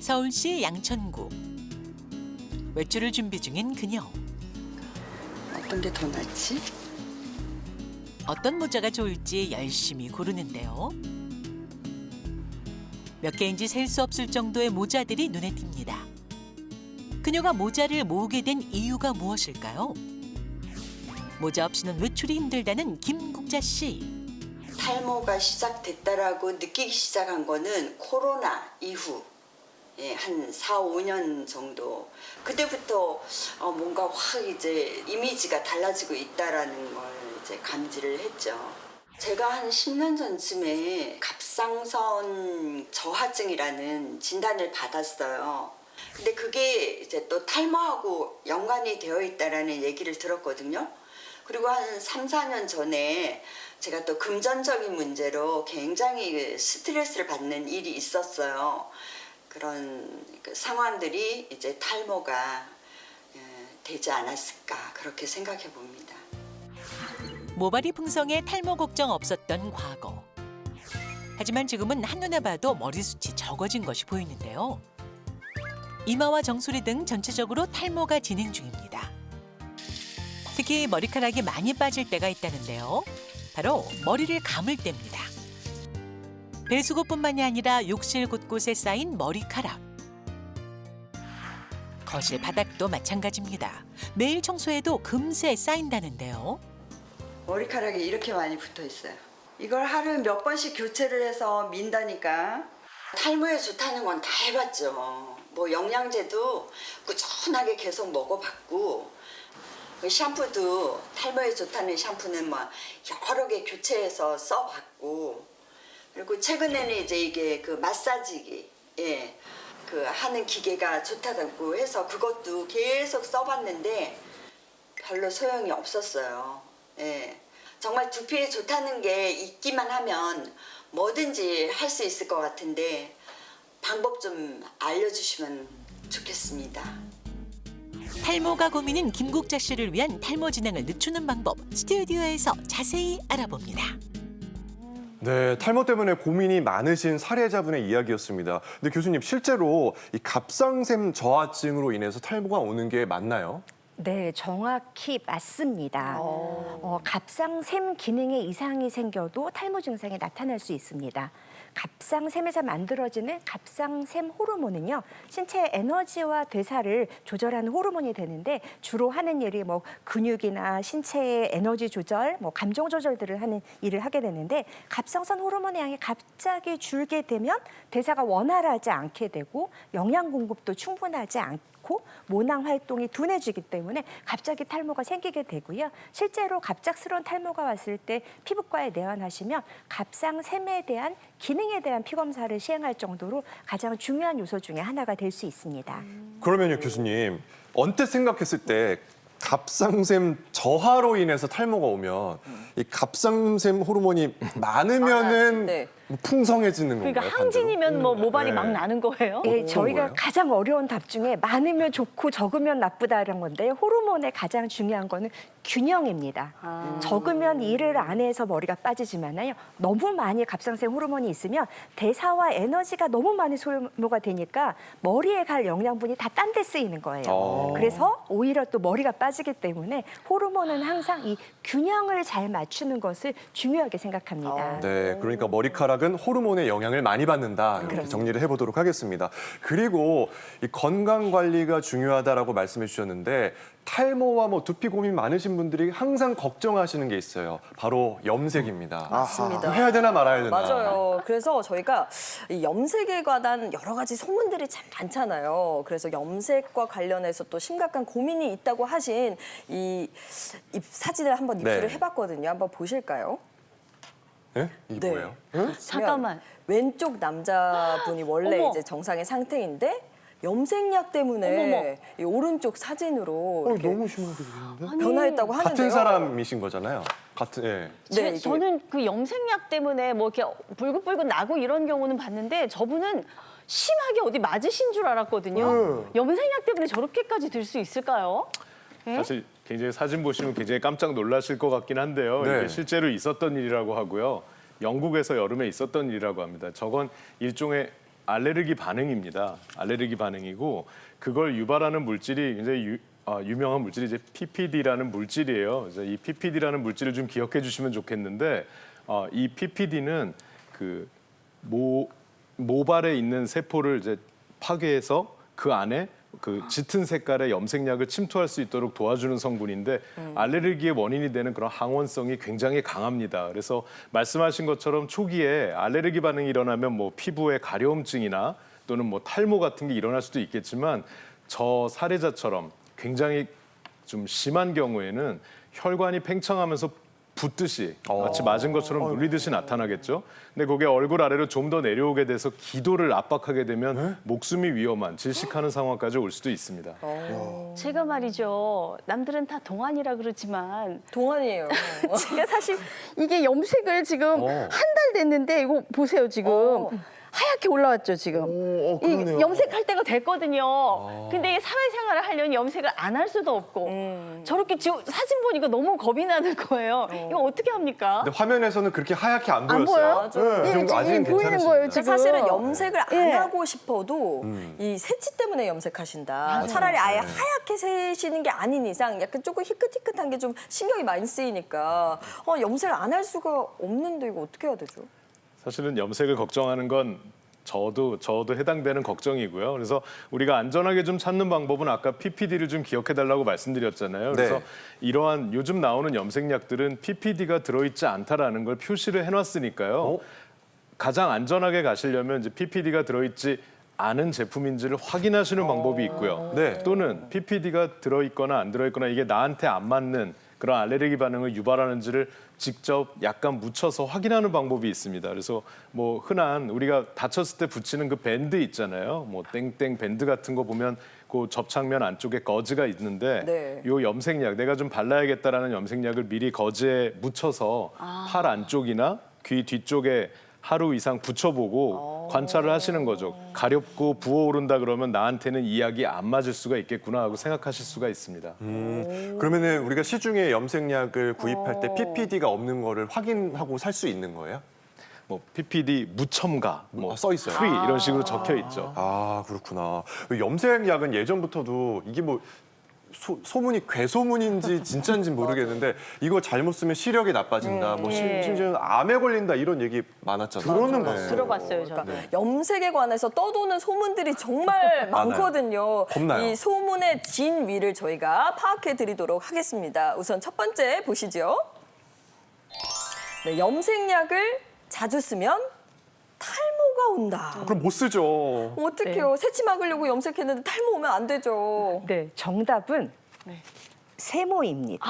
서울시 양천구. 외출을 준비 중인 그녀. 어떤 게 더 낫지? 어떤 모자가 좋을지 열심히 고르는데요. 몇 개인지 셀 수 없을 정도의 모자들이 눈에 띕니다. 그녀가 모자를 모으게 된 이유가 무엇일까요? 모자 없이는 외출이 힘들다는 김국자 씨. 탈모가 시작됐다라고 느끼기 시작한 거는 코로나 이후 한 4, 5년 정도 그때부터 뭔가 확 이제 이미지가 달라지고 있다라는 걸 이제 감지를 했죠. 제가 한 10년 전쯤에 갑상선 저하증이라는 진단을 받았어요. 근데 그게 이제 또 탈모하고 연관이 되어 있다라는 얘기를 들었거든요. 그리고 한 3, 4년 전에 제가 또 금전적인 문제로 굉장히 스트레스를 받는 일이 있었어요. 그런 상황들이 이제 탈모가 되지 않았을까 그렇게 생각해 봅니다. 모발이 풍성해 탈모 걱정 없었던 과거. 하지만 지금은 한눈에 봐도 머리숱이 적어진 것이 보이는데요. 이마와 정수리 등 전체적으로 탈모가 진행 중입니다. 특히 머리카락이 많이 빠질 때가 있다는데요. 바로 머리를 감을 때입니다. 배수구뿐만이 아니라 욕실 곳곳에 쌓인 머리카락. 거실 바닥도 마찬가지입니다. 매일 청소해도 금세 쌓인다는데요. 머리카락이 이렇게 많이 붙어 있어요. 이걸 하루에 몇 번씩 교체를 해서 민다니까. 탈모에 좋다는 건 다 해봤죠. 뭐 영양제도 꾸준하게 계속 먹어봤고, 그 샴푸도 탈모에 좋다는 샴푸는 막 여러 개 교체해서 써봤고, 그리고 최근에는 이제 이게 그 마사지기, 그 하는 기계가 좋다고 해서 그것도 계속 써봤는데 별로 소용이 없었어요. 정말 두피에 좋다는 게 있기만 하면 뭐든지 할 수 있을 것 같은데 방법 좀 알려주시면 좋겠습니다. 탈모가 고민인 김국자 씨를 위한 탈모 진행을 늦추는 방법 스튜디오에서 자세히 알아봅니다. 네, 탈모 때문에 고민이 많으신 사례자분의 이야기였습니다. 근데 교수님, 실제로 이 갑상샘 저하증으로 인해서 탈모가 오는 게 맞나요? 네, 정확히 맞습니다. 갑상샘 기능에 이상이 생겨도 탈모 증상이 나타날 수 있습니다. 갑상샘에서 만들어지는 갑상샘 호르몬은요, 신체의 에너지와 대사를 조절하는 호르몬이 되는데 주로 하는 일이 뭐 근육이나 신체의 에너지 조절, 뭐 감정 조절들을 하는 일을 하게 되는데 갑상선 호르몬의 양이 갑자기 줄게 되면 대사가 원활하지 않게 되고 영양 공급도 충분하지 않고 모낭 활동이 둔해지기 때문에 갑자기 탈모가 생기게 되고요. 실제로 갑작스러운 탈모가 왔을 때 피부과에 내원하시면 갑상샘에 대한 기능에 대한 피검사를 시행할 정도로 가장 중요한 요소 중에 하나가 될 수 있습니다. 그러면요, 교수님, 언뜻 생각했을 때 갑상샘 저하로 인해서 탈모가 오면 이 갑상샘 호르몬이 많으면은 네. 풍성해지는 건가요? 그러니까 항진이면 뭐 모발이 막 나는 거예요? 예, 저희가 거예요? 가장 어려운 답 중에 많으면 좋고 적으면 나쁘다는 건데 호르몬의 가장 중요한 거는 균형입니다. 적으면 일을 안 해서 머리가 빠지지만요. 너무 많이 갑상샘 호르몬이 있으면 대사와 에너지가 너무 많이 소모가 되니까 머리에 갈 영양분이 다 딴 데 쓰이는 거예요. 그래서 오히려 또 머리가 빠지기 때문에 호르몬은 항상 이 균형을 잘 맞추는 것을 중요하게 생각합니다. 네, 그러니까 머리카락은 호르몬의 영향을 많이 받는다. 이렇게 정리를 해보도록 하겠습니다. 그리고 이 건강 관리가 중요하다라고 말씀해 주셨는데 탈모와 뭐 두피 고민 많으신 분들이 항상 걱정하시는 게 있어요. 바로 염색입니다. 맞습니다. 해야 되나 말아야 되나. 맞아요. 그래서 저희가 이 염색에 관한 여러 가지 소문들이 참 많잖아요. 그래서 염색과 관련해서 또 심각한 고민이 있다고 하신 이 사진을 한번 입수를 네. 해봤거든요. 한번 보실까요? 네? 이게 뭐예요? 잠깐만. 왼쪽 남자분이 원래 어머. 이제 정상의 상태인데 염색약 때문에 이 오른쪽 사진으로 이렇게 너무 심하게 되는데? 변화했다고 하는데요. 같은 사람이신 거잖아요. 같은, 예. 네, 이게 저는 그 염색약 때문에 뭐 이렇게 불긋불긋 나고 이런 경우는 봤는데 저분은 심하게 어디 맞으신 줄 알았거든요. 염색약 때문에 저렇게까지 될 수 있을까요? 네? 사실 굉장히 사진 보시면 굉장히 깜짝 놀라실 것 같긴 한데요. 네. 이게 실제로 있었던 일이라고 하고요. 영국에서 여름에 있었던 일이라고 합니다. 저건 일종의 알레르기 반응입니다. 알레르기 반응이고 그걸 유발하는 물질이 굉장히 유명한 물질이 이제 PPD라는 물질이에요. 그래서 이 PPD라는 물질을 좀 기억해 주시면 좋겠는데 이 PPD는 그 모발에 있는 세포를 이제 파괴해서 그 안에 그 짙은 색깔의 염색약을 침투할 수 있도록 도와주는 성분인데 알레르기의 원인이 되는 그런 항원성이 굉장히 강합니다. 그래서 말씀하신 것처럼 초기에 알레르기 반응이 일어나면 뭐 피부에 가려움증이나 또는 뭐 탈모 같은 게 일어날 수도 있겠지만 저 사례자처럼 굉장히 좀 심한 경우에는 혈관이 팽창하면서 붓듯이 마치 맞은 것처럼 눌리듯이 나타나겠죠. 근데 그게 얼굴 아래로 좀 더 내려오게 돼서 기도를 압박하게 되면 목숨이 위험한 질식하는 상황까지 올 수도 있습니다. 제가 말이죠. 남들은 다 동안이라 그러지만 동안이에요. 제가 사실 이게 염색을 지금 한 달 됐는데 이거 보세요 지금. 하얗게 올라왔죠 지금. 이 염색할 때가 됐거든요. 근데 이 사회생활을 하려면 염색을 안 할 수도 없고 저렇게 지금 사진 보니까 너무 겁이 나는 거예요. 이거 어떻게 합니까? 근데 화면에서는 그렇게 하얗게 안 안 보였어요. 보여요? 네, 이 정도 아직은 보이는 괜찮으십니다. 거예요 지금. 사실은 염색을 안 예. 하고 싶어도 이 새치 때문에 염색하신다. 차라리 아예 하얗게 새시는 게 아닌 이상 약간 조금 희끗희끗한 게 좀 신경이 많이 쓰이니까 염색을 안 할 수가 없는데 이거 어떻게 해야 되죠? 사실은 염색을 걱정하는 건 저도 해당되는 걱정이고요. 그래서 우리가 안전하게 좀 찾는 방법은 아까 PPD를 좀 기억해달라고 말씀드렸잖아요. 그래서 네. 이러한 요즘 나오는 염색약들은 PPD가 들어있지 않다라는 걸 표시를 해놨으니까요. 가장 안전하게 가시려면 이제 PPD가 들어있지 않은 제품인지를 확인하시는 방법이 있고요. 네. 또는 PPD가 들어있거나 안 들어있거나 이게 나한테 안 맞는 그런 알레르기 반응을 유발하는지를 직접 약간 묻혀서 확인하는 방법이 있습니다. 그래서 뭐 흔한 우리가 다쳤을 때 붙이는 그 밴드 있잖아요. 뭐 땡땡 밴드 같은 거 보면 그 접착면 안쪽에 거즈가 있는데 네. 요 염색약 내가 좀 발라야겠다라는 염색약을 미리 거즈에 묻혀서 팔 안쪽이나 귀 뒤쪽에 하루 이상 붙여보고 관찰을 하시는 거죠. 가렵고 부어오른다 그러면 나한테는 이 약이 안 맞을 수가 있겠구나 하고 생각하실 수가 있습니다. 그러면은 우리가 시중에 염색약을 구입할 때 PPD가 없는 거를 확인하고 살 수 있는 거예요? 뭐 PPD 무첨가, 뭐 써 있어요. free 이런 식으로 적혀 있죠. 아, 그렇구나. 염색약은 예전부터도 이게 뭐 소문이 괴소문인지 진짜인지 모르겠는데 이거 잘못 쓰면 시력이 나빠진다. 뭐 심지어는 암에 걸린다 이런 얘기 많았잖아요. 들어는 네. 봤어요. 들어봤어요 저는. 염색에 관해서 떠도는 소문들이 정말 많거든요. 겁나요. 이 소문의 진위를 저희가 파악해 드리도록 하겠습니다. 우선 첫 번째 보시죠. 네, 염색약을 자주 쓰면 탈모가 온다. 그럼 못 쓰죠. 어떡해요. 새치 막으려고 염색했는데 탈모 오면 안 되죠. 네, 정답은 세모입니다.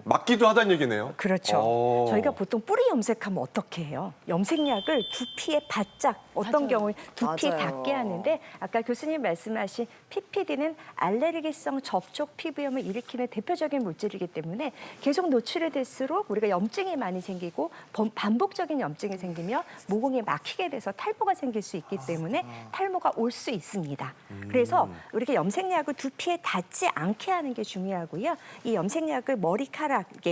맞기도 하다는 얘기네요. 그렇죠. 저희가 보통 뿌리 염색하면 어떻게 해요? 염색약을 두피에 바짝 어떤 경우에 두피에 맞아요. 닿게 하는데 아까 교수님 말씀하신 PPD는 알레르기성 접촉 피부염을 일으키는 대표적인 물질이기 때문에 계속 노출이 될수록 우리가 염증이 많이 생기고 반복적인 염증이 생기면 모공이 막히게 돼서 탈모가 생길 수 있기 때문에 탈모가 올 수 있습니다. 그래서 우리가 염색약을 두피에 닿지 않게 하는 게 중요하고요. 이 염색약을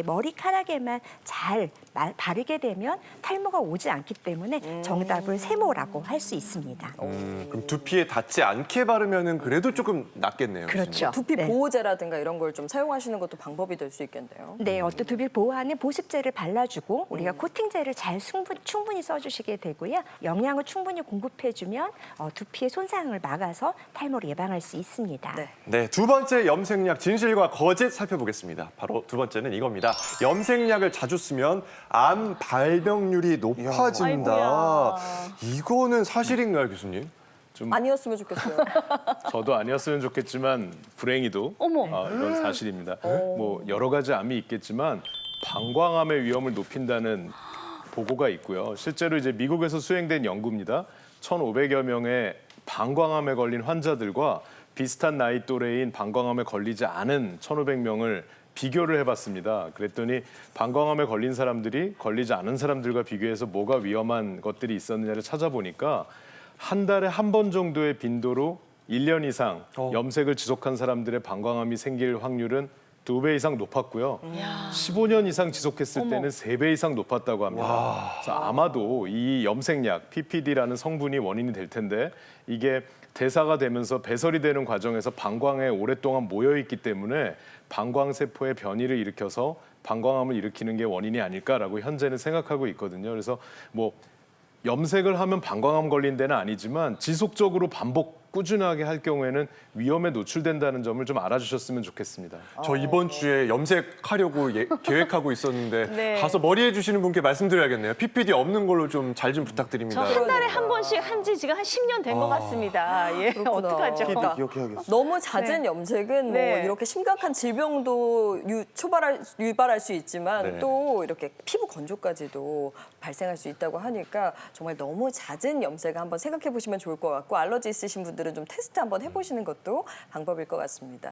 머리카락에만 잘 바르게 되면 탈모가 오지 않기 때문에 정답은 세모라고 할 수 있습니다. 그럼 두피에 닿지 않게 바르면은 그래도 조금 낫겠네요. 그렇죠. 두피 네. 보호제라든가 이런 걸 좀 사용하시는 것도 방법이 될 수 있겠네요. 네, 어떤 두피를 보호하는 보습제를 발라주고 우리가 코팅제를 잘 충분히 써주시게 되고요. 영양을 충분히 공급해주면 두피의 손상을 막아서 탈모를 예방할 수 있습니다. 네. 네, 두 번째 염색약 진실과 거짓 살펴보겠습니다. 바로 두 번째는 이겁니다. 염색약을 자주 쓰면 암 발병률이 높아진다. 아이고야. 이거는 사실인가요, 교수님? 아니었으면 좋겠어요. 저도 아니었으면 좋겠지만 불행히도 어머. 이건 사실입니다. 뭐 여러 가지 암이 있겠지만 방광암의 위험을 높인다는 보고가 있고요. 실제로 이제 미국에서 수행된 연구입니다. 1,500여 명의 방광암에 걸린 환자들과 비슷한 나이 또래인 방광암에 걸리지 않은 1,500명을 비교를 해봤습니다. 그랬더니 방광암에 걸린 사람들이 걸리지 않은 사람들과 비교해서 뭐가 위험한 것들이 있었느냐를 찾아보니까 한 달에 한 번 정도의 빈도로 1년 이상 염색을 지속한 사람들의 방광암이 생길 확률은 2배 이상 높았고요. 15년 이상 지속했을 때는 3배 이상 높았다고 합니다. 그래서 아마도 이 염색약 PPD라는 성분이 원인이 될 텐데 이게 대사가 되면서 배설이 되는 과정에서 방광에 오랫동안 모여 있기 때문에 방광 세포의 변이를 일으켜서 방광암을 일으키는 게 원인이 아닐까라고 현재는 생각하고 있거든요. 그래서 뭐 염색을 하면 방광암 걸린 데는 아니지만 지속적으로 반복 꾸준하게 할 경우에는 위험에 노출된다는 점을 좀 알아주셨으면 좋겠습니다. 저 이번 주에 염색하려고 계획하고 있었는데 네. 가서 머리 해주시는 분께 말씀드려야겠네요. PPD 없는 걸로 좀 잘 좀 부탁드립니다. 저 한 달에 한 번씩 한 지 지금 한 10년 된 것 같습니다. 예, 그렇구나. 어떡하죠? 그러니까 기억해야겠어요. 너무 잦은 염색은 네. 뭐 이렇게 심각한 질병도 유발할 수 있지만 네. 또 이렇게 피부 건조까지도 발생할 수 있다고 하니까 정말 너무 잦은 염색을 한번 생각해 보시면 좋을 것 같고 알러지 있으신 분들은 좀 테스트 한번 해보시는 것도 방법일 것 같습니다.